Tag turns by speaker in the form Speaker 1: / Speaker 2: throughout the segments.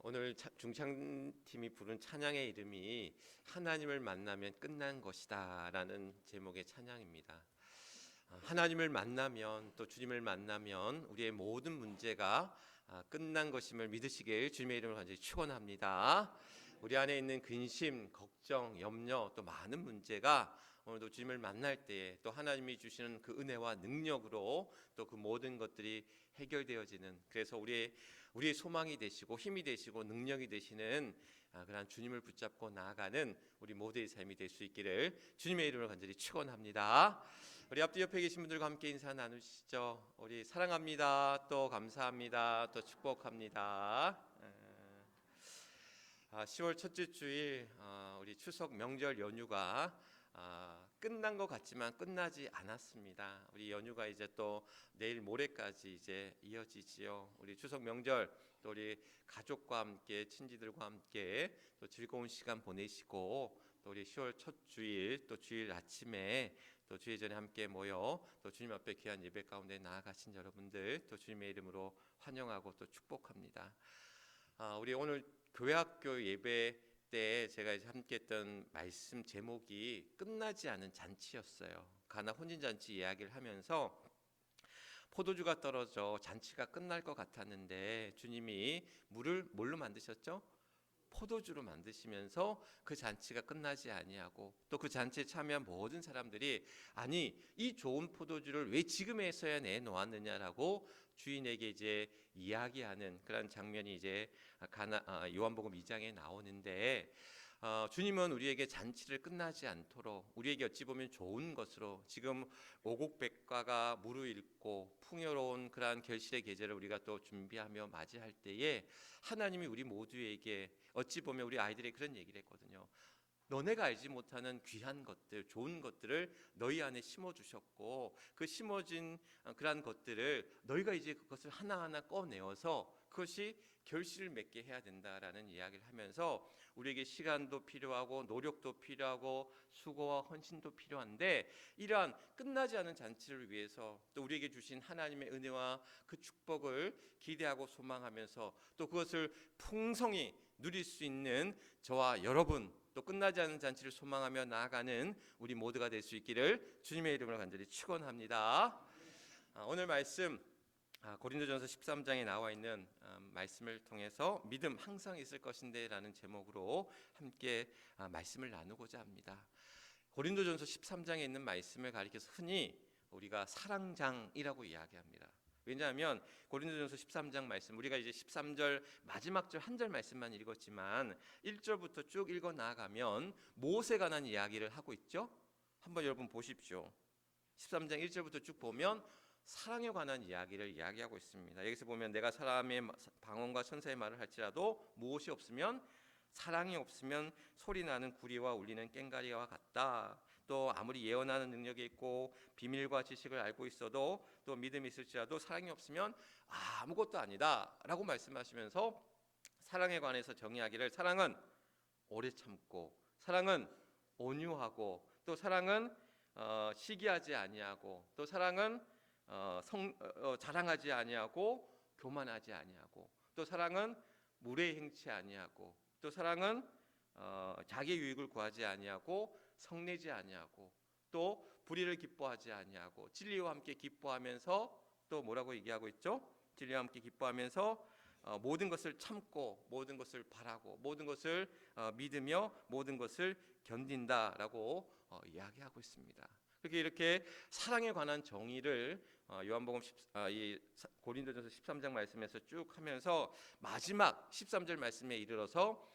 Speaker 1: 오늘 중창팀이 부른 찬양의 이름이 하나님을 만나면 끝난 것이다 라는 제목의 찬양입니다. 하나님을 만나면, 또 주님을 만나면 우리의 모든 문제가 끝난 것임을 믿으시길 주님의 이름으로 간절히 축원합니다. 우리 안에 있는 근심, 걱정, 염려, 또 많은 문제가 오늘도 주님을 만날 때에 또 하나님이 주시는 그 은혜와 능력으로 또 그 모든 것들이 해결되어지는, 그래서 우리의 소망이 되시고 힘이 되시고 능력이 되시는 그러한 주님을 붙잡고 나아가는 우리 모두의 삶이 될 수 있기를 주님의 이름으로 간절히 축원합니다. 우리 앞뒤 옆에 계신 분들과 함께 인사 나누시죠. 우리 사랑합니다. 또 감사합니다. 또 축복합니다. 10월 첫째 주일 우리 추석 명절 연휴가 끝난 것 같지만 끝나지 않았습니다. 우리 연휴가 이제 또 내일 모레까지 이제 이어지지요. 우리 추석 명절 또 우리 가족과 함께 친지들과 함께 또 즐거운 시간 보내시고, 또 우리 10월 첫 주일 또 주일 아침에 또 주일 전에 함께 모여 또 주님 앞에 귀한 예배 가운데 나아가신 여러분들 또 주님의 이름으로 환영하고 또 축복합니다. 우리 오늘 교회학교 예배 때 제가 이제 함께했던 말씀 제목이 끝나지 않은 잔치였어요. 가나 혼인잔치 이야기를 하면서 포도주가 떨어져 잔치가 끝날 것 같았는데 주님이 물을 뭘로 만드셨죠? 포도주로 만드시면서 그 잔치가 끝나지 아니하고, 또 그 잔치에 참여한 모든 사람들이 아니 이 좋은 포도주를 왜 지금에서야 내놓았느냐라고 주인에게 이제 이야기하는 그런 장면이 이제 요한복음 2장에 나오는데, 주님은 우리에게 잔치를 끝나지 않도록 우리에게 어찌 보면 좋은 것으로 지금 오곡백과가 무르익고 풍요로운 그러한 결실의 계절을 우리가 또 준비하며 맞이할 때에 하나님이 우리 모두에게 어찌 보면 우리 아이들에게 그런 얘기를 했거든요. 너네가 알지 못하는 귀한 것들, 좋은 것들을 너희 안에 심어주셨고, 그 심어진 그러한 것들을 너희가 이제 그것을 하나하나 꺼내어서 그것이 결실을 맺게 해야 된다라는 이야기를 하면서 우리에게 시간도 필요하고 노력도 필요하고 수고와 헌신도 필요한데, 이러한 끝나지 않은 잔치를 위해서 또 우리에게 주신 하나님의 은혜와 그 축복을 기대하고 소망하면서 또 그것을 풍성히 누릴 수 있는 저와 여러분, 또 끝나지 않은 잔치를 소망하며 나아가는 우리 모두가 될 수 있기를 주님의 이름으로 간절히 축원합니다. 오늘 말씀 고린도전서 13장에 나와 있는 말씀을 통해서 믿음 항상 있을 것인데 라는 제목으로 함께 말씀을 나누고자 합니다. 고린도전서 13장에 있는 말씀을 가리켜서 흔히 우리가 사랑장이라고 이야기합니다. 왜냐하면 고린도전서 13장 말씀, 우리가 이제 13절 마지막 절 한 절 말씀만 읽었지만 1절부터 쭉 읽어 나가면 모세에 관한 이야기를 하고 있죠. 한번 여러분 보십시오. 13장 1절부터 쭉 보면 사랑에 관한 이야기를 이야기하고 있습니다. 여기서 보면 내가 사람의 방언과 천사의 말을 할지라도 무엇이 없으면, 사랑이 없으면 소리나는 구리와 울리는 꽹과리와 같다. 또 아무리 예언하는 능력이 있고 비밀과 지식을 알고 있어도 또 믿음이 있을지라도 사랑이 없으면 아무것도 아니다 라고 말씀하시면서 사랑에 관해서 정의하기를, 사랑은 오래 참고, 사랑은 온유하고, 또 사랑은 시기하지 아니하고, 또 사랑은 자랑하지 아니하고 교만하지 아니하고, 또 사랑은 무례 행치 아니하고, 또 사랑은 자기 유익을 구하지 아니하고 성내지 아니하고, 또 불의를 기뻐하지 아니하고 진리와 함께 기뻐하면서, 또 뭐라고 얘기하고 있죠? 진리와 함께 기뻐하면서 모든 것을 참고 모든 것을 바라고 모든 것을 믿으며 모든 것을 견딘다라고 이야기하고 있습니다. 이렇게 사랑에 관한 정의를 요한복음 이 고린도전서 13장 말씀에서 쭉 하면서 마지막 13절 말씀에 이르러서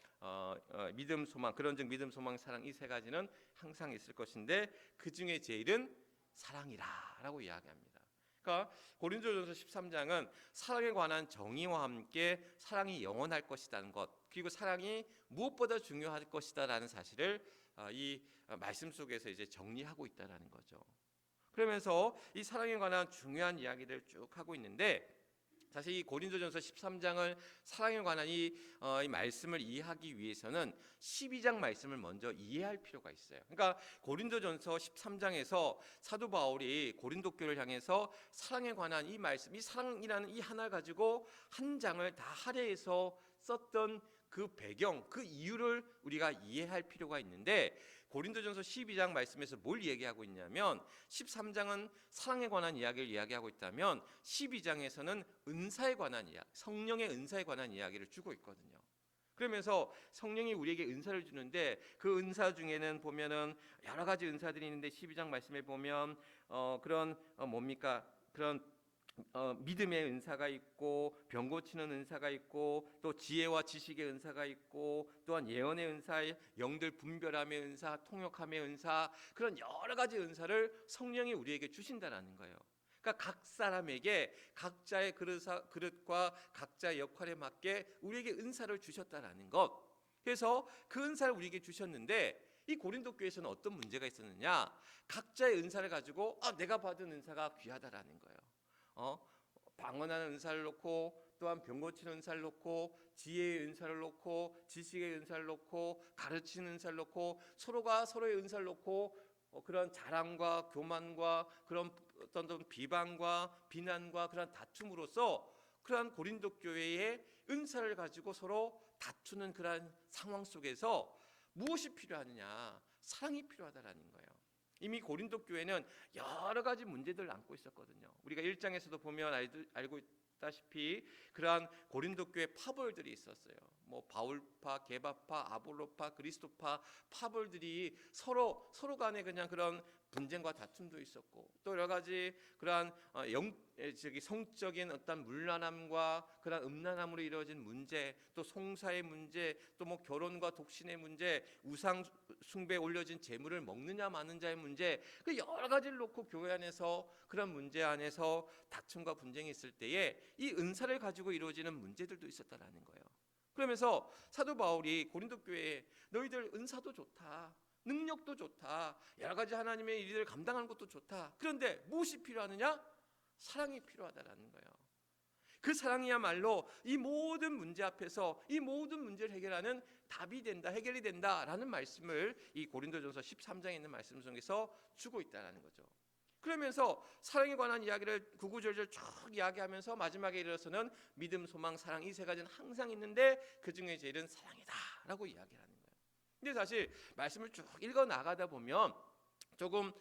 Speaker 1: 믿음, 소망, 그런즉 믿음, 소망, 사랑, 이 세 가지는 항상 있을 것인데 그 중에 제일은 사랑이라라고 이야기합니다. 그러니까 고린도전서 13장은 사랑에 관한 정의와 함께 사랑이 영원할 것이라는 것, 그리고 사랑이 무엇보다 중요할 것이다라는 사실을 이 말씀 속에서 이제 정리하고 있다라는 거죠. 그러면서 이 사랑에 관한 중요한 이야기를 쭉 하고 있는데, 사실 이 고린도전서 13장을 사랑에 관한 이 말씀을 이해하기 위해서는 12장 말씀을 먼저 이해할 필요가 있어요. 그러니까 고린도전서 13장에서 사도 바울이 고린도 교회를 향해서 사랑에 관한 이 말씀, 이 사랑이라는 이 하나를 가지고 한 장을 다 할애해서 썼던 그 배경, 그 이유를 우리가 이해할 필요가 있는데, 고린도전서 12장 말씀에서 뭘 얘기하고 있냐면 13장은 사랑에 관한 이야기를 이야기하고 있다면 12장에서는 은사에 관한 이야기, 성령의 은사에 관한 이야기를 주고 있거든요. 그러면서 성령이 우리에게 은사를 주는데 그 은사 중에는 보면은 여러 가지 은사들이 있는데 12장 말씀에 보면 그런 그런 믿음의 은사가 있고 병 고치는 은사가 있고 또 지혜와 지식의 은사가 있고 또한 예언의 은사, 영들 분별함의 은사, 통역함의 은사, 그런 여러 가지 은사를 성령이 우리에게 주신다라는 거예요. 그러니까 각 사람에게 각자의 그릇과 각자의 역할에 맞게 우리에게 은사를 주셨다라는 것. 그래서 그 은사를 우리에게 주셨는데 이 고린도 교회에서는 어떤 문제가 있었느냐? 각자의 은사를 가지고 내가 받은 은사가 귀하다라는 거예요. 방언하는 은사를 놓고 또한 병 고치는 은사를 놓고 지혜의 은사를 놓고 지식의 은사를 놓고 가르치는 은사를 놓고 서로가 서로의 은사를 놓고 그런 자랑과 교만과 그런 어떤 비방과 비난과 그런 다툼으로써 그러한 고린도 교회의 은사를 가지고 서로 다투는 그러한 상황 속에서 무엇이 필요하느냐? 사랑이 필요하다라는 거예요. 이미 고린도 교회는 여러 가지 문제들을 안고 있었거든요. 우리가 1장에서도 보면 알고 있다시피 그러한 고린도 교회 파벌들이 있었어요. 뭐 바울파, 게바파, 아볼로파, 그리스도파 파벌들이 서로 간에 그냥 그런 분쟁과 다툼도 있었고 또 여러 가지 그러한 성적인 어떤 문란함과 그런 음란함으로 이루어진 문제, 또 송사의 문제, 또 뭐 결혼과 독신의 문제, 우상 숭배에 올려진 재물을 먹느냐 마느냐의 문제, 그 여러 가지를 놓고 교회 안에서 그런 문제 안에서 다툼과 분쟁이 있을 때에 이 은사를 가지고 이루어지는 문제들도 있었다라는 거예요. 그러면서 사도 바울이 고린도 교회에 너희들 은사도 좋다, 능력도 좋다, 여러 가지 하나님의 일을 감당하는 것도 좋다. 그런데 무엇이 필요하느냐? 사랑이 필요하다라는 거예요. 그 사랑이야말로 이 모든 문제 앞에서 이 모든 문제를 해결하는 답이 된다, 해결이 된다라는 말씀을 이 고린도전서 13장에 있는 말씀 속에서 주고 있다라는 거죠. 그러면서 사랑에 관한 이야기를 구구절절 쭉 이야기하면서 마지막에 이르러서는 믿음, 소망, 사랑 이 세 가지는 항상 있는데 그 중에 제일은 사랑이다라고 이야기를 하는 거예요. 근데 사실 말씀을 쭉 읽어 나가다 보면 조금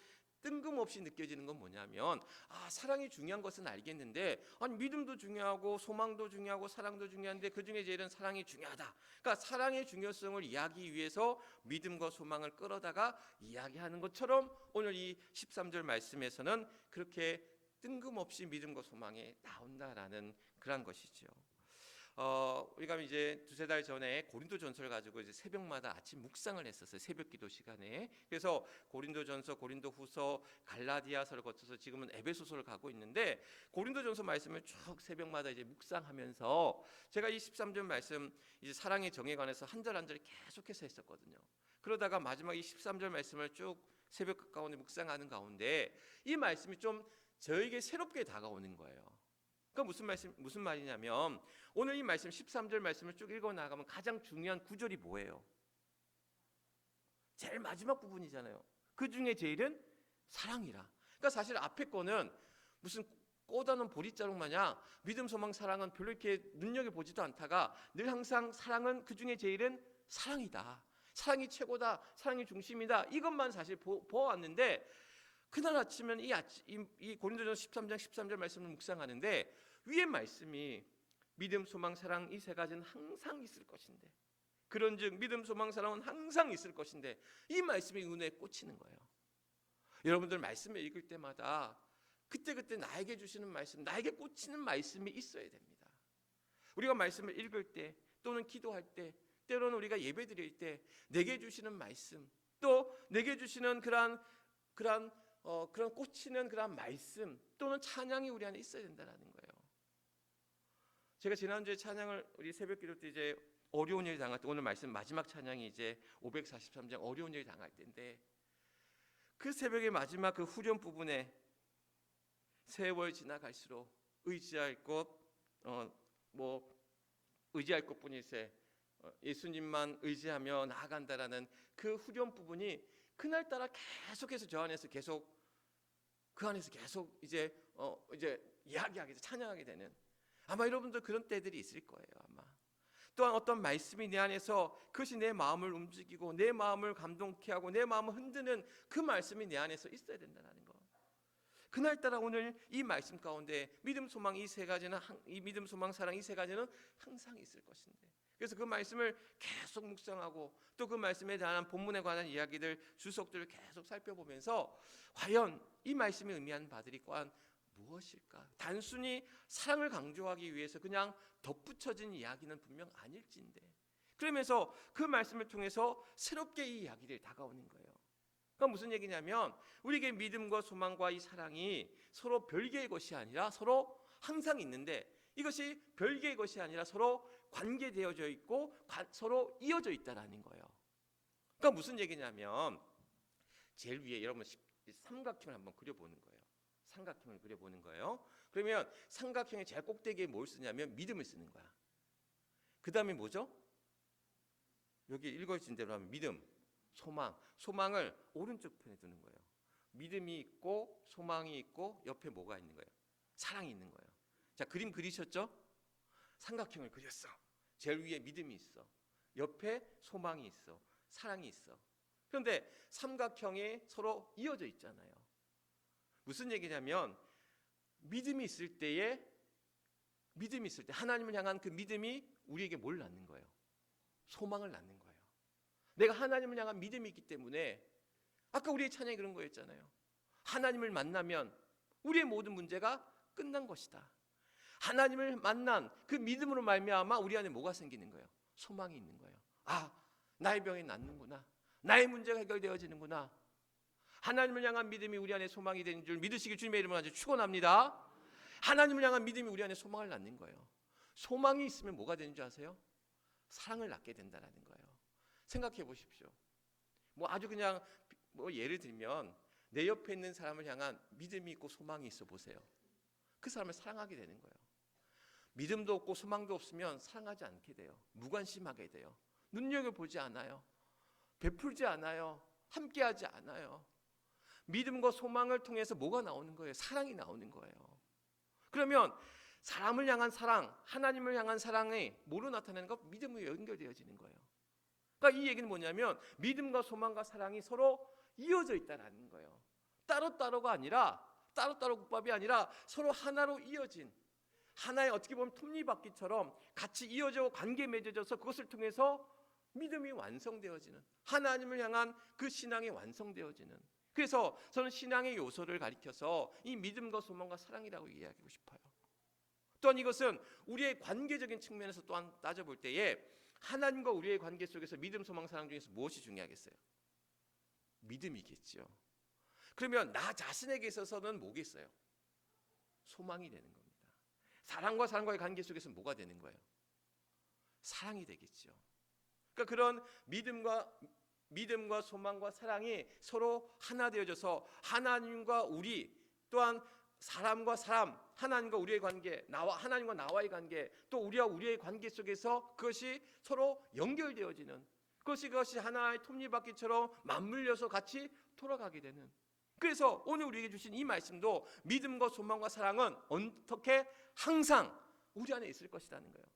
Speaker 1: 뜬금없이 느껴지는 건 뭐냐면 사랑이 중요한 것은 알겠는데 믿음도 중요하고 소망도 중요하고 사랑도 중요한데 그 중에 제일은 사랑이 중요하다. 그러니까 사랑의 중요성을 이해하기 위해서 믿음과 소망을 끌어다가 이야기하는 것처럼 오늘 이 13절 말씀에서는 그렇게 뜬금없이 믿음과 소망이 나온다라는 그런 것이죠. 우리가 이제 두세 달 전에 고린도전서를 가지고 이제 새벽마다 아침 묵상을 했었어요. 새벽기도 시간에. 그래서 고린도전서, 고린도후서, 갈라디아서를 거쳐서 지금은 에베소서를 가고 있는데 고린도전서 말씀을 쭉 새벽마다 이제 묵상하면서 제가 이 13절 말씀 이제 사랑의 정에 관해서 한 절 한 절 계속해서 했었거든요. 그러다가 마지막 이 13절 말씀을 쭉 새벽 가까운데 묵상하는 가운데 이 말씀이 좀 저에게 새롭게 다가오는 거예요. 그러니까 무슨 말이냐면 오늘 이 말씀 13절 말씀을 쭉 읽어 나가면 가장 중요한 구절이 뭐예요? 제일 마지막 부분이잖아요. 그 중에 제일은 사랑이라. 그러니까 사실 앞에 거는 무슨 꼬다는 보리자루 마냥 믿음, 소망, 사랑은 별로 이렇게 눈여겨보지도 않다가 늘 항상 사랑은 그 중에 제일은 사랑이다. 사랑이 최고다. 사랑이 중심이다. 이것만 사실 보았는데 그날 아침엔 이 고린도전서 13장 13절 말씀을 묵상하는데 위에 말씀이 믿음, 소망, 사랑 이 세 가지는 항상 있을 것인데 그런즉 믿음, 소망, 사랑은 항상 있을 것인데 이 말씀이 은혜에 꽂히는 거예요. 여러분들 말씀을 읽을 때마다 그때 나에게 주시는 말씀, 나에게 꽂히는 말씀이 있어야 됩니다. 우리가 말씀을 읽을 때 또는 기도할 때 때로는 우리가 예배 드릴 때 내게 주시는 말씀 또 내게 주시는 그런 꽂히는 그런 말씀 또는 찬양이 우리 안에 있어야 된다는 거예요. 제가 지난주에 찬양을 우리 새벽기도 때 이제 어려운 일 당할 때 오늘 말씀 마지막 찬양이 이제 543장 어려운 일 당할 때인데 그 새벽의 마지막 그 후렴 부분에 세월 지나갈수록 의지할 것뿐일세 예수님만 의지하며 나아간다라는 그 후렴 부분이 그날따라 계속해서 저 안에서 그 안에서 계속 이제 이야기하게 찬양하게 되는 아마 여러분들 그런 때들이 있을 거예요. 아마 또한 어떤 말씀이 내 안에서 그것이 내 마음을 움직이고 내 마음을 감동케 하고 내 마음을 흔드는 그 말씀이 내 안에서 있어야 된다는 것. 그날따라 오늘 이 말씀 가운데 믿음, 소망 이 세 가지는 이 믿음, 소망, 사랑 이 세 가지는 항상 있을 것인데, 그래서 그 말씀을 계속 묵상하고 또 그 말씀에 대한 본문에 관한 이야기들, 주석들을 계속 살펴보면서 과연 이 말씀이 의미하는 바들이 과연 무엇일까? 단순히 사랑을 강조하기 위해서 그냥 덧붙여진 이야기는 분명 아닐진데, 그러면서 그 말씀을 통해서 새롭게 이 이야기를 다가오는 거예요. 그러니까 무슨 얘기냐면 우리에게 믿음과 소망과 이 사랑이 서로 별개의 것이 아니라 서로 항상 있는데, 이것이 별개의 것이 아니라 서로 관계되어져 있고 서로 이어져 있다라는 거예요. 그러니까 무슨 얘기냐면 제일 위에 여러분 삼각형을 한번 그려보는 거예요. 삼각형을 그려보는 거예요. 그러면 삼각형의 제일 꼭대기에 뭘 쓰냐면 믿음을 쓰는 거야. 그 다음에 뭐죠? 여기 읽어진 대로 하면 믿음, 소망, 소망을 오른쪽 편에 두는 거예요. 믿음이 있고 소망이 있고 옆에 뭐가 있는 거예요? 사랑이 있는 거예요. 자, 그림 그리셨죠? 삼각형을 그렸어. 제일 위에 믿음이 있어. 옆에 소망이 있어. 사랑이 있어. 그런데 삼각형이 서로 이어져 있잖아요. 무슨 얘기냐면 믿음이 있을 때 하나님을 향한 그 믿음이 우리에게 뭘 낳는 거예요? 소망을 낳는 거예요. 내가 하나님을 향한 믿음이 있기 때문에, 아까 우리의 찬양이 그런 거였잖아요. 하나님을 만나면 우리의 모든 문제가 끝난 것이다. 하나님을 만난 그 믿음으로 말미암아 우리 안에 뭐가 생기는 거예요? 소망이 있는 거예요. 아, 나의 병이 낫는구나. 나의 문제가 해결되어지는구나. 하나님을 향한 믿음이 우리 안에 소망이 되는 줄 믿으시길 주님의 이름으로 아주 축원합니다. 하나님을 향한 믿음이 우리 안에 소망을 낳는 거예요. 소망이 있으면 뭐가 되는 줄 아세요? 사랑을 낳게 된다는 거예요. 생각해 보십시오. 뭐 아주 그냥 뭐 예를 들면 내 옆에 있는 사람을 향한 믿음이 있고 소망이 있어 보세요. 그 사람을 사랑하게 되는 거예요. 믿음도 없고 소망도 없으면 사랑하지 않게 돼요. 무관심하게 돼요. 눈여겨보지 않아요. 베풀지 않아요. 함께하지 않아요. 믿음과 소망을 통해서 뭐가 나오는 거예요? 사랑이 나오는 거예요. 그러면 사람을 향한 사랑, 하나님을 향한 사랑이 뭐로 나타나는 거? 믿음으로 연결되어지는 거예요. 그러니까 이 얘기는 뭐냐면 믿음과 소망과 사랑이 서로 이어져 있다는 거예요. 따로따로가 아니라, 따로따로 국밥이 아니라 서로 하나로 이어진, 하나의 어떻게 보면 톱니바퀴처럼 같이 이어져 관계 맺어져서 그것을 통해서 믿음이 완성되어지는, 하나님을 향한 그 신앙이 완성되어지는. 그래서 저는 신앙의 요소를 가리켜서 이 믿음과 소망과 사랑이라고 이야기하고 싶어요. 또한 이것은 우리의 관계적인 측면에서 또한 따져볼 때에 하나님과 우리의 관계 속에서 믿음, 소망, 사랑 중에서 무엇이 중요하겠어요? 믿음이겠죠. 그러면 나 자신에게 있어서는 뭐겠어요? 소망이 되는 겁니다. 사랑과 사랑과의 관계 속에서 뭐가 되는 거예요? 사랑이 되겠죠. 그러니까 그런 믿음과 소망과 사랑이 서로 하나 되어져서 하나님과 우리, 또한 사람과 사람, 하나님과 우리의 관계, 하나님과 나와의 관계, 또 우리와 우리의 관계 속에서 그것이 서로 연결되어지는, 그것이 하나의 톱니바퀴처럼 맞물려서 같이 돌아가게 되는. 그래서 오늘 우리에게 주신 이 말씀도 믿음과 소망과 사랑은 어떻게 항상 우리 안에 있을 것이라는 거예요.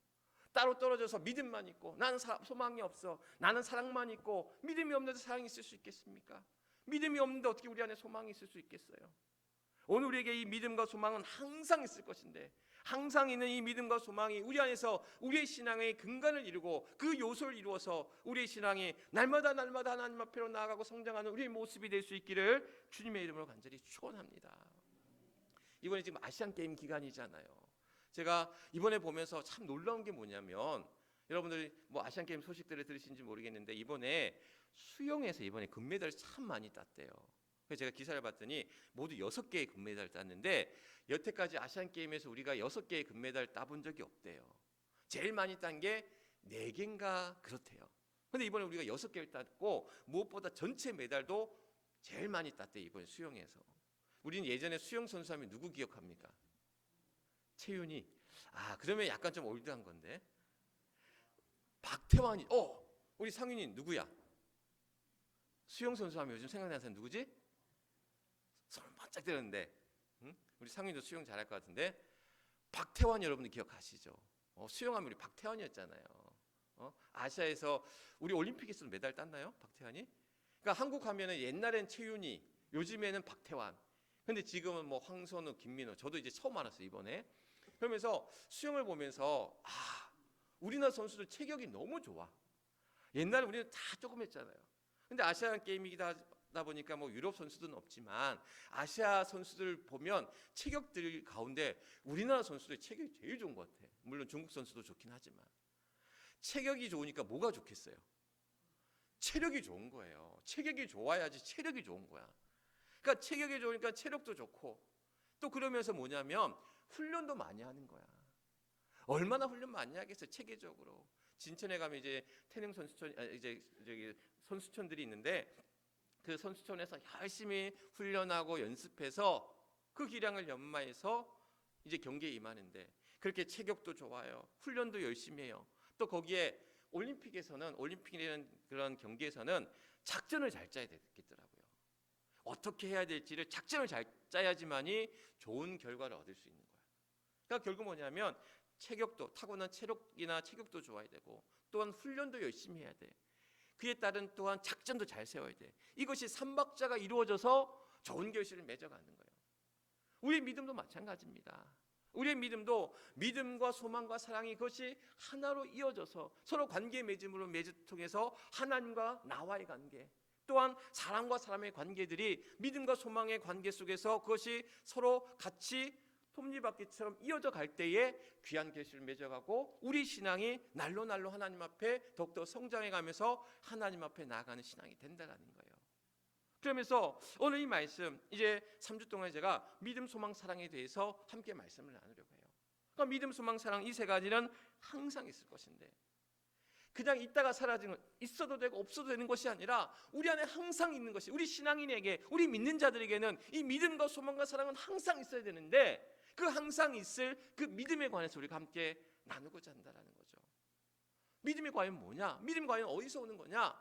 Speaker 1: 따로 떨어져서 믿음만 있고 나는 소망이 없어, 나는 사랑만 있고, 믿음이 없는데 사랑이 있을 수 있겠습니까? 믿음이 없는데 어떻게 우리 안에 소망이 있을 수 있겠어요? 오늘 우리에게 이 믿음과 소망은 항상 있을 것인데, 항상 있는 이 믿음과 소망이 우리 안에서 우리의 신앙의 근간을 이루고 그 요소를 이루어서 우리의 신앙이 날마다 하나님 앞으로 나아가고 성장하는 우리의 모습이 될 수 있기를 주님의 이름으로 간절히 축원합니다. 이번에 지금 아시안 게임 기간이잖아요. 제가 이번에 보면서 참 놀라운 게 뭐냐면, 여러분들이 뭐 아시안 게임 소식들을 들으신지 모르겠는데 이번에 수영에서 이번에 금메달을 참 많이 땄대요. 그래서 제가 기사를 봤더니 모두 6개의 금메달을 땄는데 여태까지 아시안 게임에서 우리가 6개의 금메달을 따본 적이 없대요. 제일 많이 딴 게 4개인가 그렇대요. 근데 이번에 우리가 6개를 땄고 무엇보다 전체 메달도 제일 많이 땄대요. 이번에 수영에서. 우리는 예전에 수영 선수 하면 누구 기억합니까? 채윤이. 아, 그러면 약간 좀 올드한 건데. 박태환이. 우리 상윤이 누구야? 수영 선수 하면 요즘 생각나는 사람 누구지? 손을 바짝 들었는데, 응? 우리 상윤도 수영 잘할 것 같은데. 박태환 여러분들 기억하시죠? 수영하면 우리 박태환이었잖아요. 아시아에서 우리 올림픽에서도 메달 땄나요? 박태환이? 그러니까 한국 하면은 옛날엔 최윤희, 요즘에는 박태환. 근데 지금은 뭐 황선우, 김민호. 저도 이제 처음 알았어요, 이번에. 그러면서 수영을 보면서 우리나라 선수들 체격이 너무 좋아. 옛날에 우리는 다 조금 했잖아요. 근데 아시안 게임이다 보니까 뭐 유럽 선수들은 없지만 아시아 선수들 보면 체격들 가운데 우리나라 선수들 체격이 제일 좋은 것 같아. 물론 중국 선수도 좋긴 하지만 체격이 좋으니까 뭐가 좋겠어요? 체력이 좋은 거예요. 체격이 좋아야지 체력이 좋은 거야. 그러니까 체격이 좋으니까 체력도 좋고 또 그러면서 뭐냐면 훈련도 많이 하는 거야. 얼마나 훈련 많이 하겠어요, 체계적으로. 진천에 가면 이제 태릉 선수촌 이제 저기 선수촌들이 있는데 그 선수촌에서 열심히 훈련하고 연습해서 그 기량을 연마해서 이제 경기에 임하는데 그렇게 체격도 좋아요. 훈련도 열심히 해요. 또 거기에 올림픽이라는 그런 경기에서는 작전을 잘 짜야 되겠더라고요. 어떻게 해야 될지를 작전을 잘 짜야지만이 좋은 결과를 얻을 수 있는 거예요. 그러니까 결국 뭐냐면 체격도 타고난 체력이나 체격도 좋아야 되고 또한 훈련도 열심히 해야 돼. 그에 따른 또한 작전도 잘 세워야 돼. 이것이 삼박자가 이루어져서 좋은 결실을 맺어가는 거예요. 우리의 믿음도 마찬가지입니다. 우리의 믿음도 믿음과 소망과 사랑이 그것이 하나로 이어져서 서로 관계 맺음으로 통해서 하나님과 나와의 관계 또한 사람과 사람의 관계들이 믿음과 소망의 관계 속에서 그것이 서로 같이 톱니바퀴처럼 이어져 갈 때에 귀한 결실을 맺어가고 우리 신앙이 날로 하나님 앞에 더욱더 성장해가면서 하나님 앞에 나아가는 신앙이 된다는 거예요. 그러면서 오늘 이 말씀 이제 3주 동안 제가 믿음, 소망, 사랑에 대해서 함께 말씀을 나누려고 해요. 그러니까 믿음, 소망, 사랑 이 세 가지는 항상 있을 것인데 그냥 있다가 사라지는 있어도 되고 없어도 되는 것이 아니라 우리 안에 항상 있는 것이 우리 신앙인에게 우리 믿는 자들에게는 이 믿음과 소망과 사랑은 항상 있어야 되는데 그 항상 있을 그 믿음에 관해서 우리가 함께 나누고자 한다는 거죠. 믿음이 과연 뭐냐? 믿음이 과연 어디서 오는 거냐?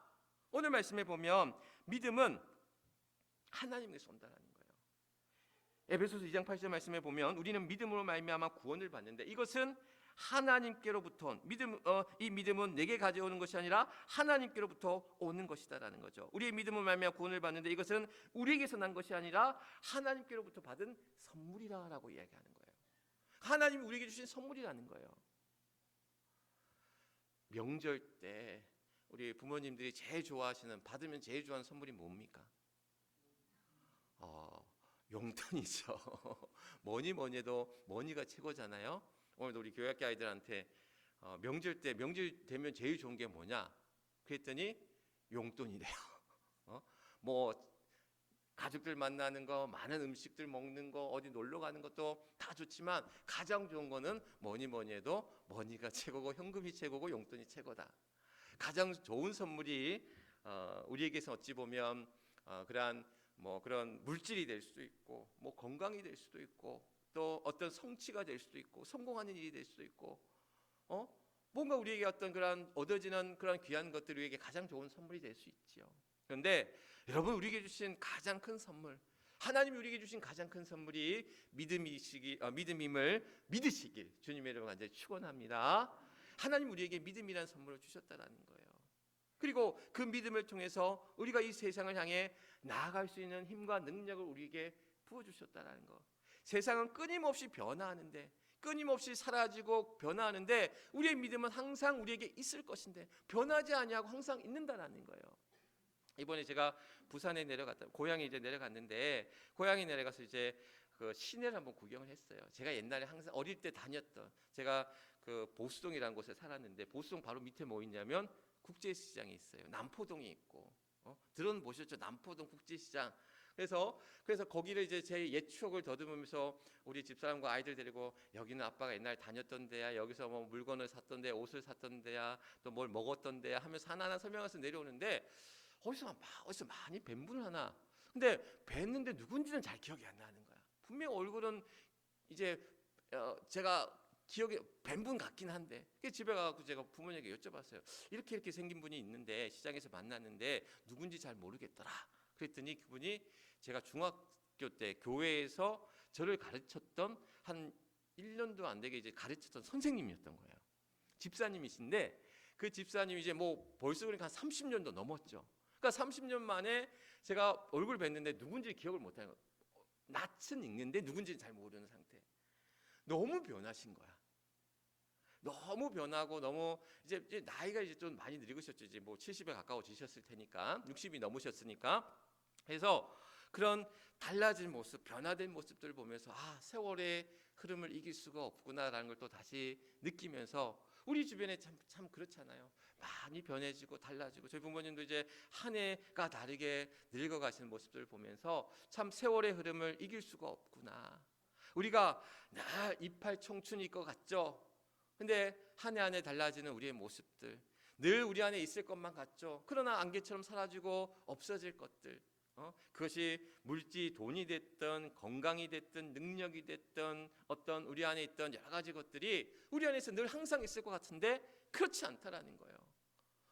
Speaker 1: 오늘 말씀에 보면 믿음은 하나님께서 온다는 거예요. 에베소서 2장 8절 말씀에 보면 우리는 믿음으로 말미암아 구원을 받는데 이것은 하나님께로부터 이 믿음은 내게 가져오는 것이 아니라 하나님께로부터 오는 것이다라는 거죠. 우리의 믿음을 말미암아 구원을 받는데 이것은 우리에게서 난 것이 아니라 하나님께로부터 받은 선물이라고 이야기하는 거예요. 하나님이 우리에게 주신 선물이라는 거예요. 명절 때 우리 부모님들이 제일 좋아하시는 받으면 제일 좋아하는 선물이 뭡니까? 용돈이죠. 뭐니 해도 머니가 최고잖아요. 오늘도 우리 교회학교 아이들한테 명절 되면 제일 좋은 게 뭐냐? 그랬더니 용돈이래요. 뭐 가족들 만나는 거, 많은 음식들 먹는 거, 어디 놀러 가는 것도 다 좋지만 가장 좋은 거는 뭐니 해도 머니가 최고고 현금이 최고고 용돈이 최고다. 가장 좋은 선물이 우리에게서 어찌 보면 그런 물질이 될 수도 있고, 뭐 건강이 될 수도 있고, 또 어떤 성취가 될 수도 있고, 성공하는 일이 될 수도 있고, 뭔가 우리에게 어떤 그런 얻어지는 그런 귀한 것들이 우리에게 가장 좋은 선물이 될 수 있지요. 그런데 여러분 우리에게 주신 가장 큰 선물, 하나님이 우리에게 주신 가장 큰 선물이 믿음임을 믿으시길 주님의 이름으로 간절히 축원합니다. 하나님 우리에게 믿음이라는 선물을 주셨다라는 거예요. 그리고 그 믿음을 통해서 우리가 이 세상을 향해 나아갈 수 있는 힘과 능력을 우리에게 부어주셨다는 거. 세상은 끊임없이 변화하는데 끊임없이 사라지고 변화하는데 우리의 믿음은 항상 우리에게 있을 것인데 변하지 아니하고 항상 있는다라는 거예요. 이번에 제가 부산에 고향에 이제 내려갔는데 고향에 내려가서 이제 그 시내를 한번 구경을 했어요. 제가 옛날에 항상 어릴 때 다녔던 제가 그 보수동이라는 곳에 살았는데 보수동 바로 밑에 뭐 있냐면 국제시장이 있어요. 남포동이 있고 들어보셨죠? 남포동 국제시장. 그래서 거기를 이제 제 옛 추억을 더듬으면서 우리 집사람과 아이들 데리고 여기는 아빠가 옛날에 다녔던 데야. 여기서 뭐 물건을 샀던 데, 옷을 샀던 데야. 또 뭘 먹었던 데야 하면서 하나하나 설명해서 내려오는데 어디서 많이 뵌 분을 하나. 근데 뵀는데 누군지는 잘 기억이 안 나는 거야. 분명 얼굴은 이제 제가 기억에 뵌 분 같긴 한데 집에 가서 제가 부모님에게 여쭤봤어요. 이렇게 생긴 분이 있는데 시장에서 만났는데 누군지 잘 모르겠더라. 그랬더니 그분이 제가 중학교 때 교회에서 저를 가르쳤던 한 1년도 안 되게 이제 가르쳤던 선생님이었던 거예요. 집사님이신데 그 집사님이 이제 뭐 벌써 그러니까 한 30년도 넘었죠. 그러니까 30년 만에 제가 얼굴 뵀는데 누군지 기억을 못해요. 낯은 읽는데 누군지는 잘 모르는 상태. 너무 변하신 거야. 너무 변하고 너무 이제 나이가 이제 좀 많이 늙으셨죠. 이제 뭐 70에 가까워지셨을 테니까 60이 넘으셨으니까. 그래서 그런 달라진 모습, 변화된 모습들을 보면서 아, 세월의 흐름을 이길 수가 없구나라는 걸 또 다시 느끼면서 우리 주변에 참 그렇잖아요. 많이 변해지고 달라지고 저희 부모님도 이제 한 해가 다르게 늙어가시는 모습들을 보면서 참 세월의 흐름을 이길 수가 없구나. 우리가 이팔 청춘일 것 같죠. 근데 한 해 한 해 달라지는 우리의 모습들, 늘 우리 안에 있을 것만 같죠. 그러나 안개처럼 사라지고 없어질 것들, 그것이 물질, 돈이 됐든 건강이 됐든 능력이 됐든 어떤 우리 안에 있던 여러 가지 것들이 우리 안에서 늘 항상 있을 것 같은데 그렇지 않다라는 거예요.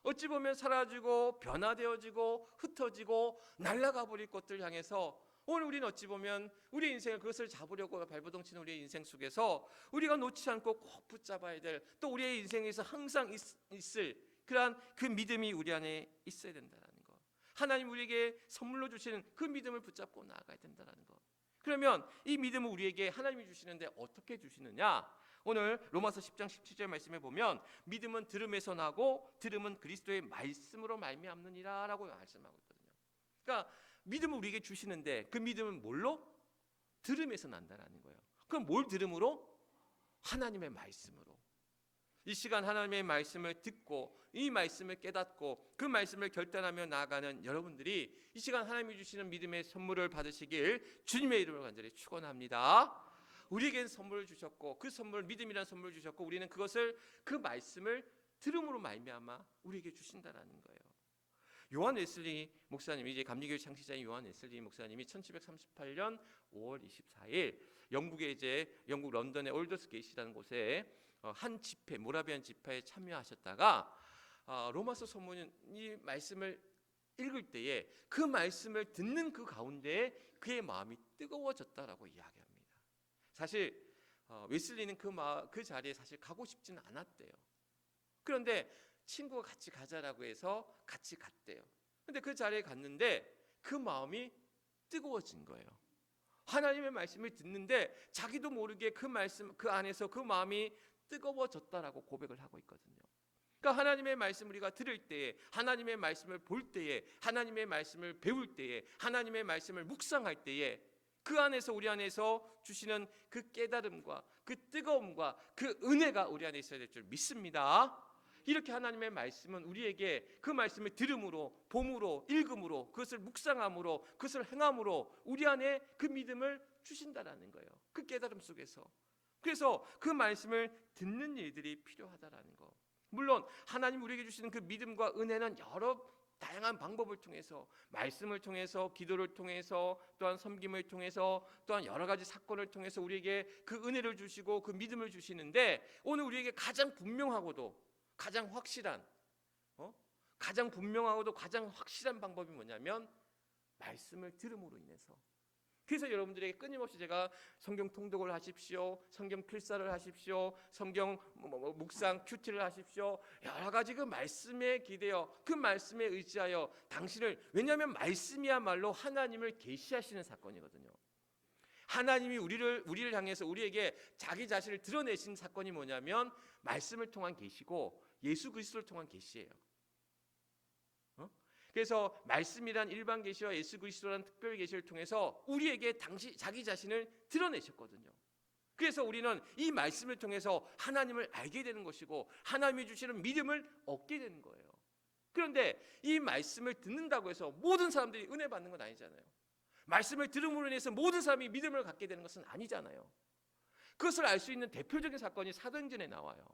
Speaker 1: 어찌 보면 사라지고 변화되어지고 흩어지고 날아가 버릴 것들 향해서 오늘 우리는 어찌 보면 우리의 인생을 그것을 잡으려고 발버둥치는 우리의 인생 속에서 우리가 놓지 않고 꼭 붙잡아야 될 또 우리의 인생에서 항상 있을 그러한 그 믿음이 우리 안에 있어야 된다는 거. 하나님 우리에게 선물로 주시는 그 믿음을 붙잡고 나아가야 된다는 거. 그러면 이 믿음을 우리에게 하나님이 주시는데 어떻게 주시느냐? 오늘 로마서 10장 17절 말씀에 보면 믿음은 들음에서 나고 들음은 그리스도의 말씀으로 말미암느니라 라고 말씀하고 있거든요. 그러니까 믿음을 우리에게 주시는데 그 믿음은 뭘로? 들음에서 난다라는 거예요. 그럼 뭘 들음으로? 하나님의 말씀으로. 이 시간 하나님의 말씀을 듣고 이 말씀을 깨닫고 그 말씀을 결단하며 나아가는 여러분들이 이 시간 하나님이 주시는 믿음의 선물을 받으시길 주님의 이름으로 간절히 축원합니다. 우리에겐 선물을 주셨고 그 선물 믿음이라는 선물을 주셨고 우리는 그것을 그 말씀을 들음으로 말미암아 우리에게 주신다라는 거예요. 요한 웨슬리 목사님이 이제 감리교회 창시자인 요한 웨슬리 목사님이 1738년 5월 24일 영국의 이제 영국 런던의 올더스게이트라는 곳에 한 집회 모라비안 집회에 참여하셨다가 로마서 서문 이 말씀을 읽을 때에 그 말씀을 듣는 그 가운데 그의 마음이 뜨거워졌다라고 이야기합니다. 사실 웨슬리는 그 자리에 사실 가고 싶지는 않았대요. 그런데 친구가 같이 가자라고 해서 같이 갔대요. 근데 그 자리에 갔는데 그 마음이 뜨거워진 거예요. 하나님의 말씀을 듣는데 자기도 모르게 그 말씀 그 안에서 그 마음이 뜨거워졌다라고 고백을 하고 있거든요. 그러니까 하나님의 말씀 우리가 들을 때에 하나님의 말씀을 볼 때에 하나님의 말씀을 배울 때에 하나님의 말씀을 묵상할 때에 그 안에서 우리 안에서 주시는 그 깨달음과 그 뜨거움과 그 은혜가 우리 안에 있어야 될 줄 믿습니다. 이렇게 하나님의 말씀은 우리에게 그 말씀을 들음으로 봄으로 읽음으로 그것을 묵상함으로 그것을 행함으로 우리 안에 그 믿음을 주신다라는 거예요. 그 깨달음 속에서. 그래서 그 말씀을 듣는 일들이 필요하다라는 거. 물론 하나님 우리에게 주시는 그 믿음과 은혜는 여러 다양한 방법을 통해서 말씀을 통해서 기도를 통해서 또한 섬김을 통해서 또한 여러 가지 사건을 통해서 우리에게 그 은혜를 주시고 그 믿음을 주시는데 오늘 우리에게 가장 분명하고도 가장 확실한 가장 분명하고도 가장 확실한 방법이 뭐냐면 말씀을 들음으로 인해서. 그래서 여러분들에게 끊임없이 제가 성경 통독을 하십시오, 성경 필사를 하십시오, 성경 묵상 큐티를 하십시오. 여러 가지 그 말씀에 기대어 그 말씀에 의지하여 당신을 왜냐하면 말씀이야말로 하나님을 계시하시는 사건이거든요. 하나님이 우리를 향해서 우리에게 자기 자신을 드러내신 사건이 뭐냐면 말씀을 통한 계시고 예수 그리스도를 통한 계시예요. 그래서 말씀이란 일반 계시와 예수 그리스도라는 특별 계시를 통해서 우리에게 자기 자신을 드러내셨거든요. 그래서 우리는 이 말씀을 통해서 하나님을 알게 되는 것이고 하나님이 주시는 믿음을 얻게 되는 거예요. 그런데 이 말씀을 듣는다고 해서 모든 사람들이 은혜 받는 건 아니잖아요. 말씀을 들음으로 인해서 모든 사람이 믿음을 갖게 되는 것은 아니잖아요. 그것을 알 수 있는 대표적인 사건이 사도행전에 나와요.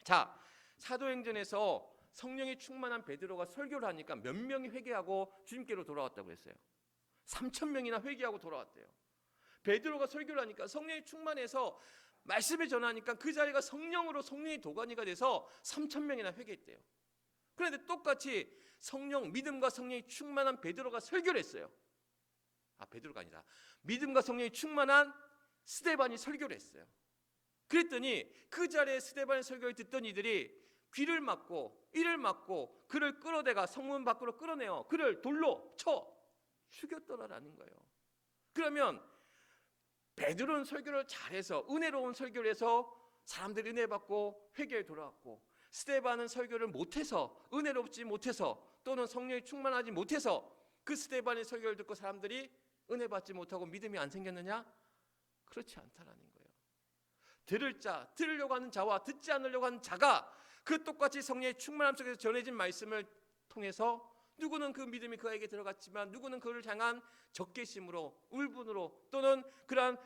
Speaker 1: 자, 사도행전에서 성령이 충만한 베드로가 설교를 하니까 몇 명이 회개하고 주님께로 돌아왔다고 했어요. 3,000명이나 회개하고 돌아왔대요. 베드로가 설교를 하니까 성령이 충만해서 말씀을 전하니까 그 자리가 성령으로 성령의 도가니가 돼서 3,000명이나 회개했대요. 그런데 똑같이 믿음과 성령이 충만한 베드로가 설교를 했어요. 베드로가 아니라 믿음과 성령이 충만한 스데반이 설교를 했어요. 그랬더니 그 자리에 스데반의 설교를 듣던 이들이 귀를 막고 이를 막고 그를 끌어대가 성문 밖으로 끌어내어 그를 돌로 쳐 죽였더라라는 거예요. 그러면 베드로는 설교를 잘해서 은혜로운 설교를 해서 사람들이 은혜 받고 회개에 돌아왔고, 스데반은 설교를 못해서 은혜롭지 못해서 또는 성령이 충만하지 못해서 그 스데반의 설교를 듣고 사람들이 은혜 받지 못하고 믿음이 안 생겼느냐? 그렇지 않다라는 거예요. 들을 자, 들으려고 하는 자와 듣지 않으려고 하는 자가 그 똑같이 성령의 충만함 속에서 전해진 말씀을 통해서 누구는 그 믿음이 그에게 들어갔지만 누구는 그를 향한 적개심으로, 울분으로 또는 그러한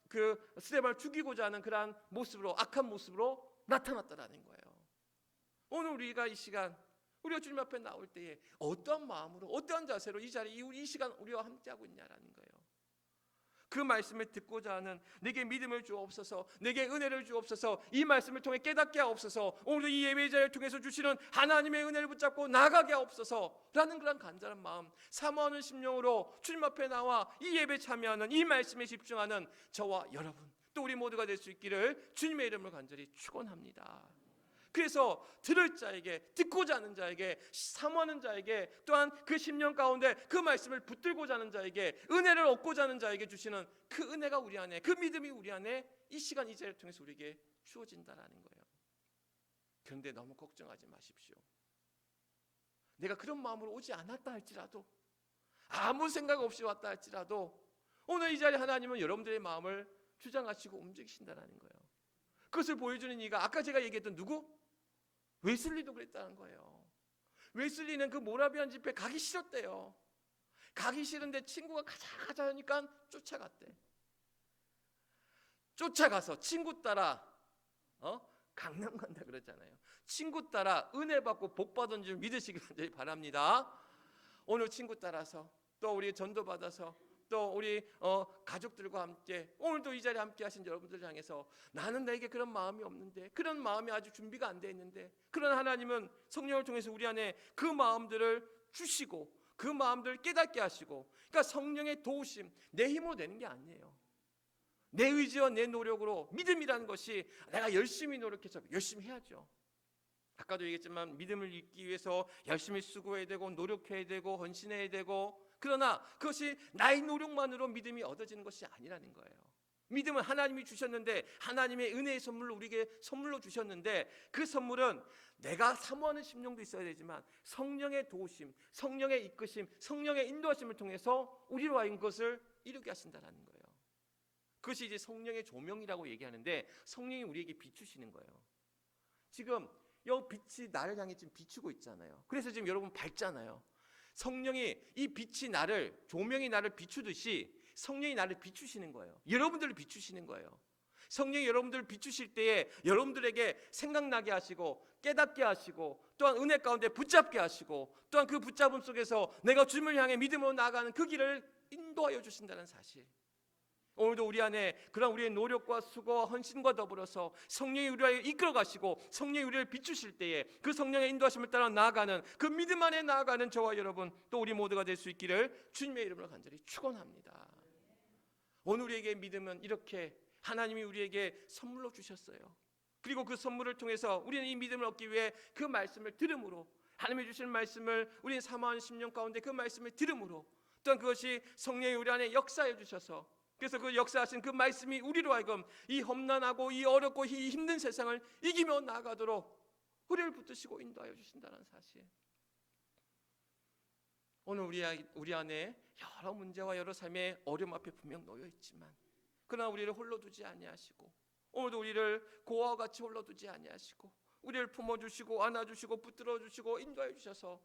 Speaker 1: 그 스데반을 죽이고자 하는 그러한 모습으로, 악한 모습으로 나타났다라는 거예요. 오늘 우리가 이 시간 우리가 주님 앞에 나올 때에 어떠한 마음으로 어떠한 자세로 이 자리 이 시간 우리와 함께하고 있냐라는 거예요. 그 말씀을 듣고자 하는 내게 믿음을 주옵소서, 내게 은혜를 주옵소서, 이 말씀을 통해 깨닫게 하옵소서, 오늘도 이 예배자를 통해서 주시는 하나님의 은혜를 붙잡고 나가게 하옵소서라는 그런 간절한 마음, 사모하는 심령으로 주님 앞에 나와 이 예배 참여하는, 이 말씀에 집중하는 저와 여러분 또 우리 모두가 될 수 있기를 주님의 이름으로 간절히 축원합니다. 그래서 들을 자에게, 듣고자 하는 자에게, 사모하는 자에게, 또한 그 심령 가운데 그 말씀을 붙들고자 하는 자에게, 은혜를 얻고자 하는 자에게 주시는 그 은혜가 우리 안에, 그 믿음이 우리 안에 이 시간 이 자리를 통해서 우리에게 주어진다라는 거예요. 그런데 너무 걱정하지 마십시오. 내가 그런 마음으로 오지 않았다 할지라도, 아무 생각 없이 왔다 할지라도 오늘 이 자리에 하나님은 여러분들의 마음을 주장하시고 움직이신다라는 거예요. 그것을 보여주는 이가 아까 제가 얘기했던 누구? 웨슬리도 그랬다는 거예요. 웨슬리는 그 모라비안 집회 가기 싫었대요. 가기 싫은데 친구가 가자 하니까 쫓아갔대. 쫓아가서 친구 따라 강남 간다 그러잖아요. 친구 따라 은혜 받고 복 받은 줄 믿으시길 간절히 바랍니다. 오늘 친구 따라서 또 우리 전도 받아서 또 우리 가족들과 함께 오늘도 이 자리에 함께 하신 여러분들 향해서 나는 내게 그런 마음이 없는데, 그런 마음이 아주 준비가 안 돼 있는데, 그런 하나님은 성령을 통해서 우리 안에 그 마음들을 주시고 그 마음들을 깨닫게 하시고, 그러니까 성령의 도우심, 내 힘으로 되는 게 아니에요. 내 의지와 내 노력으로, 믿음이라는 것이 내가 열심히 노력해서 열심히 해야죠. 아까도 얘기했지만 믿음을 잊기 위해서 열심히 수고해야 되고 노력해야 되고 헌신해야 되고, 그러나 그것이 나의 노력만으로 믿음이 얻어지는 것이 아니라는 거예요. 믿음은 하나님이 주셨는데, 하나님의 은혜의 선물로 우리에게 선물로 주셨는데, 그 선물은 내가 사모하는 심령도 있어야 되지만 성령의 도우심, 성령의 이끄심, 성령의 인도하심을 통해서 우리로 하여금 그것을 이루게 하신다는 거예요. 그것이 이제 성령의 조명이라고 얘기하는데, 성령이 우리에게 비추시는 거예요. 지금 이 빛이 나를 향해 지금 비추고 있잖아요. 그래서 지금 여러분 밝잖아요. 성령이, 이 빛이 나를, 조명이 나를 비추듯이 성령이 나를 비추시는 거예요. 여러분들을 비추시는 거예요. 성령이 여러분들을 비추실 때에 여러분들에게 생각나게 하시고 깨닫게 하시고 또한 은혜 가운데 붙잡게 하시고 또한 그 붙잡음 속에서 내가 주님을 향해 믿음으로 나아가는 그 길을 인도하여 주신다는 사실, 오늘도 우리 안에 그런 우리의 노력과 수고와 헌신과 더불어서 성령이 우리를 이끌어 가시고 성령이 우리를 비추실 때에 그 성령의 인도하심을 따라 나아가는 그 믿음 안에 나아가는 저와 여러분 또 우리 모두가 될 수 있기를 주님의 이름으로 간절히 축원합니다. 오늘 우리에게 믿음은 이렇게 하나님이 우리에게 선물로 주셨어요. 그리고 그 선물을 통해서 우리는 이 믿음을 얻기 위해 그 말씀을 들음으로, 하나님이 주신 말씀을 우리는 사모하는 심령 가운데 그 말씀을 들음으로, 또한 그것이 성령이 우리 안에 역사해 주셔서, 그래서 그 역사하신 그 말씀이 우리로 하여금 이 험난하고 이 어렵고 이 힘든 세상을 이기며 나아가도록 우리를 붙드시고 인도하여 주신다는 사실, 오늘 우리 안에 여러 문제와 여러 삶의 어려움 앞에 분명 놓여 있지만, 그러나 우리를 홀로 두지 아니하시고 오늘도 우리를 고아와 같이 홀로 두지 아니하시고 우리를 품어주시고 안아주시고 붙들어주시고 인도하여 주셔서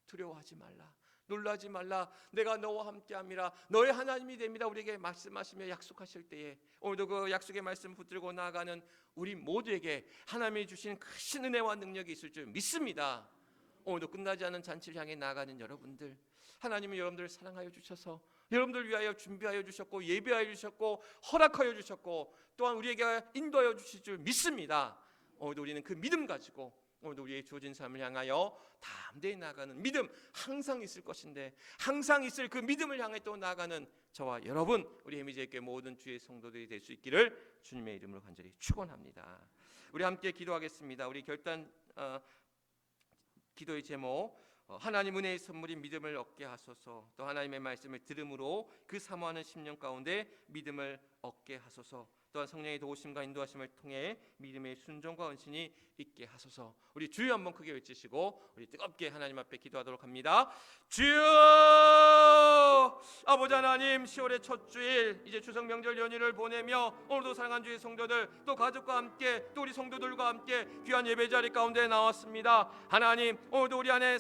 Speaker 1: 두려워하지 말라, 놀라지 말라, 내가 너와 함께함이라, 너의 하나님이 됩니다 우리에게 말씀하시며 약속하실 때에 오늘도 그 약속의 말씀 붙들고 나아가는 우리 모두에게 하나님이 주신 크신 은혜와 능력이 있을 줄 믿습니다. 오늘도 끝나지 않은 잔치를 향해 나아가는 여러분들, 하나님은 여러분들을 사랑하여 주셔서 여러분들 위하여 준비하여 주셨고 예배하여 주셨고 허락하여 주셨고 또한 우리에게 인도하여 주실 줄 믿습니다. 오늘도 우리는 그 믿음 가지고 오늘도 우리의 주어진 삶을 향하여 담대히 나아가는 믿음 항상 있을 것인데, 항상 있을 그 믿음을 향해 또 나아가는 저와 여러분, 우리 해미제교회 모든 주의 성도들이 될 수 있기를 주님의 이름으로 간절히 축원합니다. 우리 함께 기도하겠습니다. 우리 결단 기도의 제목, 하나님 은혜의 선물인 믿음을 얻게 하소서. 또 하나님의 말씀을 들음으로 그 사모하는 심령 가운데 믿음을 얻게 하소서. 또한 성령의 도우심과 인도하심을 통해 믿음의 순종과 헌신이 있게 하소서. 우리 주여 한번 크게 외치시고 우리 뜨겁게 하나님 앞에 기도하도록 합니다. 주여! 아버지 하나님, 10월의 첫 주일 이제 추석 명절 연휴를 보내며 오늘도 사랑하는 주의 성도들, 또 가족과 함께, 또 우리 성도들과 함께 귀한 예배 자리 가운데 나왔습니다. 하나님, 오늘도 우리 안에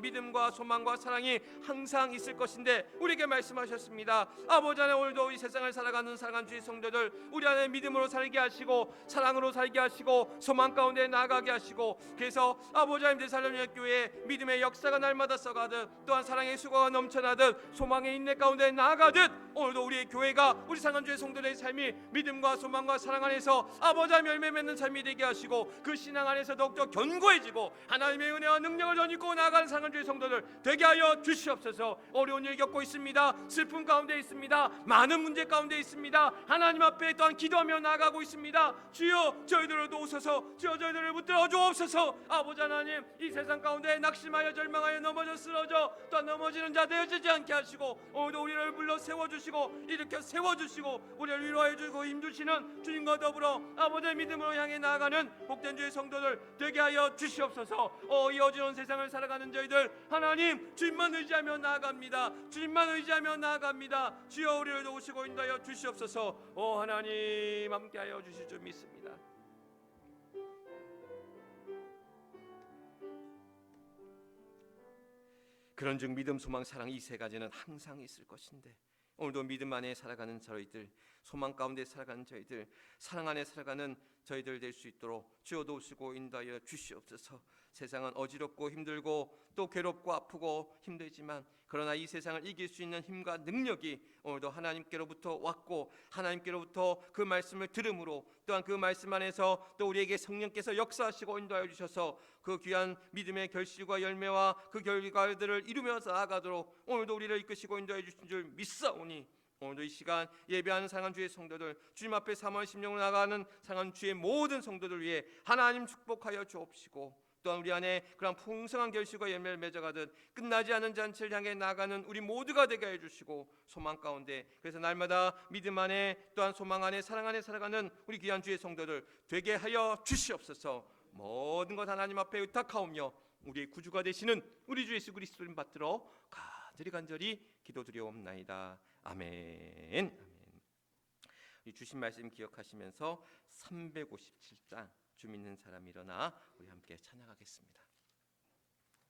Speaker 1: 믿음과 소망과 사랑이 항상 있을 것인데 우리에게 말씀하셨습니다. 아버지 하나님, 오늘도 이 세상을 살아가는 사랑하는 주의 성도들, 우리 안에 믿음으로 살게 하시고 사랑으로 살게 하시고 소망 가운데 나아가게 하시고, 그래서 아버지 하나님, 대살렘교회 믿음의 역사가 날마다 써가듯, 또한 사랑의 수고가 넘쳐나듯, 소망의 인내 가운데 나아가듯, 오늘도 우리의 교회가, 우리 사랑하는 주의 성도들의 삶이 믿음과 소망과 사랑 안에서 아버지 하나님 열매 맺는 삶이 되게 하시고, 그 신앙 안에서 더욱더 견고해지고 하나님의 은혜와 능력을 덧입고 나아가는 사랑하는 주의 성도들 되게 하여 주시옵소서. 어려운 일 겪고 있습니다. 슬픔 가운데 있습니다. 많은 문제 가운데 있습니다. 하나님 앞에 또한 기도하며 나아가고 있습니다. 주여, 저희들을 도우소서. 주여, 저희들을 붙들어 주옵소서. 아버지 하나님, 이 세상 가운데 낙심하여 절망하여 넘어져 쓰러져 또한 넘어지는 자 되어지지 않게 하시고, 오늘도 우리를 불러 세워주시고 일으켜 세워주시고 우리를 위로해 주고 힘주시는 주님과 더불어 아버지의 믿음으로 향해 나아가는 복된 주의 성도들 되게 하여 주시옵소서. 이 어지러운 세상을 살아가는 저희들, 하나님 주님만 의지하며 나아갑니다. 주님만 의지하며 나아갑니다. 주여, 우리를 도우시고 인도하여 주시옵소서. 하나님 함께하여 주실 줄 믿습니다. 그런즉 믿음, 소망, 사랑 이 세 가지는 항상 있을 것인데, 오늘도 믿음 안에 살아가는 저희들, 소망 가운데 살아가는 저희들, 사랑 안에 살아가는 저희들 될 수 있도록 주여 도우시고 인도하여 주시옵소서. 세상은 어지럽고 힘들고 또 괴롭고 아프고 힘들지만, 그러나 이 세상을 이길 수 있는 힘과 능력이 오늘도 하나님께로부터 왔고, 하나님께로부터 그 말씀을 들음으로, 또한 그 말씀 안에서 또 우리에게 성령께서 역사하시고 인도하여 주셔서 그 귀한 믿음의 결실과 열매와 그 결과들을 이루며 나아가도록 오늘도 우리를 이끄시고 인도해 주신 줄 믿사오니, 오늘도 이 시간 예배하는 사랑하는 주의 성도들, 주님 앞에 사모하는 심령으로 나아가는 사랑하는 주의 모든 성도들 위해 하나님 축복하여 주옵시고, 또한 우리 안에 그런 풍성한 결실과 열매를 맺어가듯 끝나지 않은 잔치를 향해 나아가는 우리 모두가 되게 해주시고, 소망 가운데, 그래서 날마다 믿음 안에 또한 소망 안에 사랑 안에 살아가는 우리 귀한 주의 성도들 되게 하여 주시옵소서. 모든 것 하나님 앞에 의탁하오며 우리의 구주가 되시는 우리 주 예수 그리스도를 받들어 간절히 기도드리옵나이다. 아멘. 이 주신 말씀 기억하시면서 357장 주 믿는 사람 일어나 우리 함께 찬양하겠습니다.